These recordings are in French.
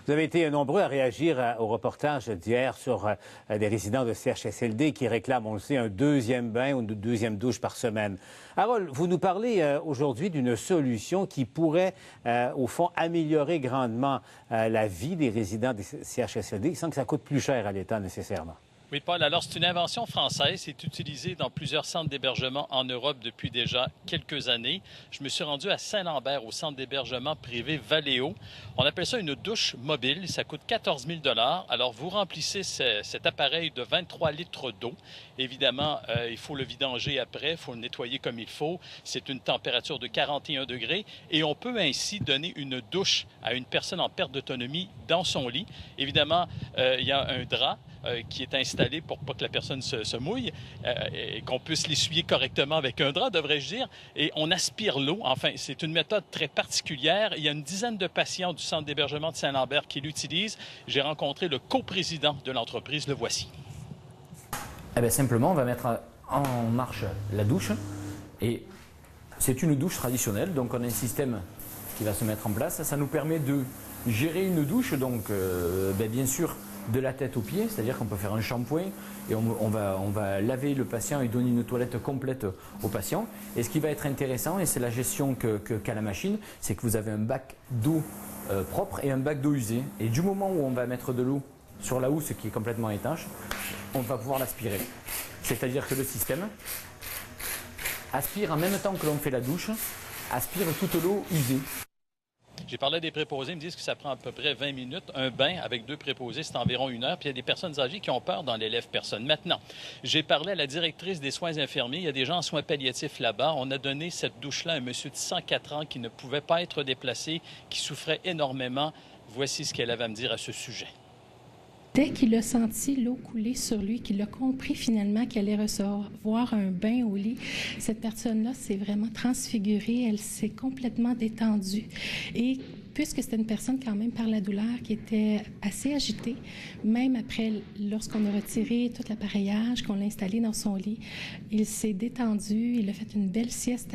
Vous avez été nombreux à réagir au reportage d'hier sur des résidents de CHSLD qui réclament, on le sait, un deuxième bain ou une deuxième douche par semaine. Harold, vous nous parlez aujourd'hui d'une solution qui pourrait, au fond, améliorer grandement la vie des résidents des CHSLD sans que ça coûte plus cher à l'État nécessairement. Oui, Paul. Alors, c'est une invention française. C'est utilisé dans plusieurs centres d'hébergement en Europe depuis déjà quelques années. Je me suis rendu à Saint-Lambert, au centre d'hébergement privé Valéo. On appelle ça une douche mobile. Ça coûte 14 000 $. Alors, vous remplissez cet appareil de 23 litres d'eau. Évidemment, il faut le vidanger après. Il faut le nettoyer comme il faut. C'est une température de 41 degrés. Et on peut ainsi donner une douche à une personne en perte d'autonomie dans son lit. Évidemment, il y a un drap qui est installé pour pas que la personne se mouille et qu'on puisse l'essuyer correctement avec un drap, devrais-je dire. Et on aspire l'eau. Enfin, c'est une méthode très particulière. Il y a une dizaine de patients du centre d'hébergement de Saint-Lambert qui l'utilisent. J'ai rencontré le coprésident de l'entreprise. Le voici. Eh bien, simplement, on va mettre en marche la douche. Et c'est une douche traditionnelle. Donc, on a un système qui va se mettre en place. Ça nous permet de gérer une douche. Donc, bien sûr, de la tête aux pieds, c'est-à-dire qu'on peut faire un shampoing et on va laver le patient et donner une toilette complète au patient. Et ce qui va être intéressant, et c'est la gestion qu'a la machine, c'est que vous avez un bac d'eau propre et un bac d'eau usée. Et du moment où on va mettre de l'eau sur la housse qui est complètement étanche, on va pouvoir l'aspirer. C'est-à-dire que le système aspire en même temps que l'on fait la douche, aspire toute l'eau usée. J'ai parlé des préposés, ils me disent que ça prend à peu près 20 minutes. Un bain avec 2 préposés, c'est environ 1 heure. Puis il y a des personnes âgées qui ont peur dans l'élève personne. Maintenant, j'ai parlé à la directrice des soins infirmiers. Il y a des gens en soins palliatifs là-bas. On a donné cette douche-là à un monsieur de 104 ans qui ne pouvait pas être déplacé, qui souffrait énormément. Voici ce qu'elle avait à me dire à ce sujet. Dès qu'il a senti l'eau couler sur lui, qu'il a compris finalement qu'elle allait recevoir un bain au lit, cette personne-là s'est vraiment transfigurée, elle s'est complètement détendue. Et puisque c'était une personne quand même par la douleur qui était assez agitée, même après, lorsqu'on a retiré tout l'appareillage, qu'on l'a installé dans son lit, il s'est détendu, il a fait une belle sieste.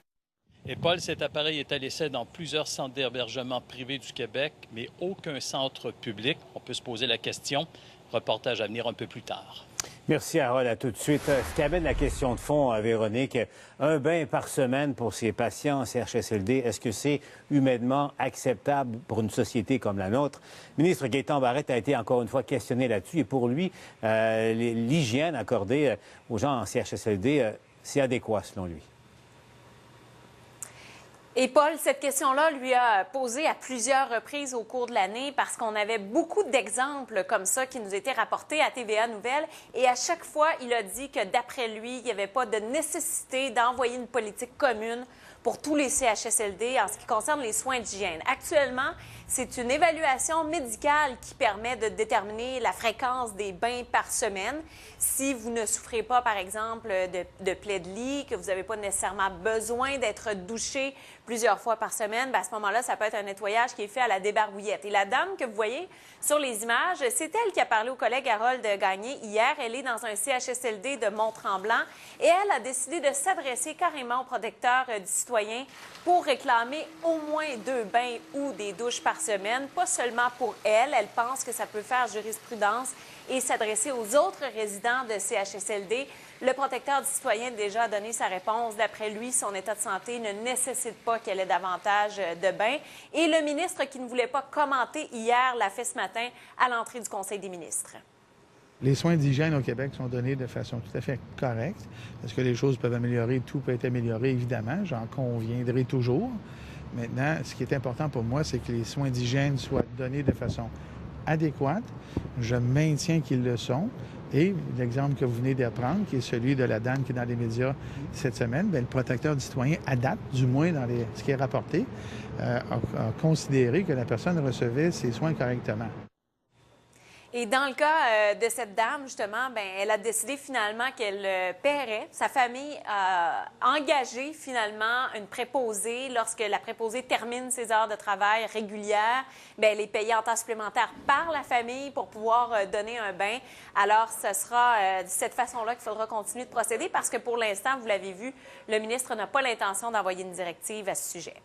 Et Paul, cet appareil est à l'essai dans plusieurs centres d'hébergement privés du Québec, mais aucun centre public. On peut se poser la question. Reportage à venir un peu plus tard. Merci, Harold. À tout de suite. Ce qui amène la question de fond, Véronique. Un bain par semaine pour ces patients en CHSLD, est-ce que c'est humainement acceptable pour une société comme la nôtre? Le ministre Gaétan Barrette a été encore une fois questionné là-dessus. Et pour lui, l'hygiène accordée aux gens en CHSLD, c'est adéquat selon lui. Et Paul, cette question-là lui a posé à plusieurs reprises au cours de l'année parce qu'on avait beaucoup d'exemples comme ça qui nous étaient rapportés à TVA Nouvelles. Et à chaque fois, il a dit que d'après lui, il n'y avait pas de nécessité d'envoyer une politique commune pour tous les CHSLD en ce qui concerne les soins d'hygiène. Actuellement, c'est une évaluation médicale qui permet de déterminer la fréquence des bains par semaine. Si vous ne souffrez pas, par exemple, de plaies de lit, que vous n'avez pas nécessairement besoin d'être douché plusieurs fois par semaine, bien à ce moment-là, ça peut être un nettoyage qui est fait à la débarbouillette. Et la dame que vous voyez sur les images, c'est elle qui a parlé au collègue Harold Gagné hier. Elle est dans un CHSLD de Mont-Tremblant et elle a décidé de s'adresser carrément au protecteur du citoyen pour réclamer au moins 2 bains ou des douches par semaine, pas seulement pour elle. Elle pense que ça peut faire jurisprudence et s'adresser aux autres résidents de CHSLD. Le protecteur du citoyen a déjà donné sa réponse. D'après lui, son état de santé ne nécessite pas qu'elle ait davantage de bains. Et le ministre qui ne voulait pas commenter hier l'a fait ce matin à l'entrée du Conseil des ministres. Les soins d'hygiène au Québec sont donnés de façon tout à fait correcte. Est-ce que les choses peuvent améliorer? Tout peut être amélioré, évidemment. J'en conviendrai toujours. Maintenant, ce qui est important pour moi, c'est que les soins d'hygiène soient donnés de façon adéquate. Je maintiens qu'ils le sont. Et l'exemple que vous venez d'apprendre, qui est celui de la dame qui est dans les médias cette semaine, bien, le protecteur du citoyen, à date, du moins dans ce qui est rapporté, a considéré que la personne recevait ses soins correctement. Et dans le cas de cette dame, justement, bien, elle a décidé finalement qu'elle paierait. Sa famille a engagé finalement une préposée. Lorsque la préposée termine ses heures de travail régulières, bien, elle est payée en temps supplémentaire par la famille pour pouvoir donner un bain. Alors, ce sera de cette façon-là qu'il faudra continuer de procéder parce que pour l'instant, vous l'avez vu, le ministre n'a pas l'intention d'envoyer une directive à ce sujet.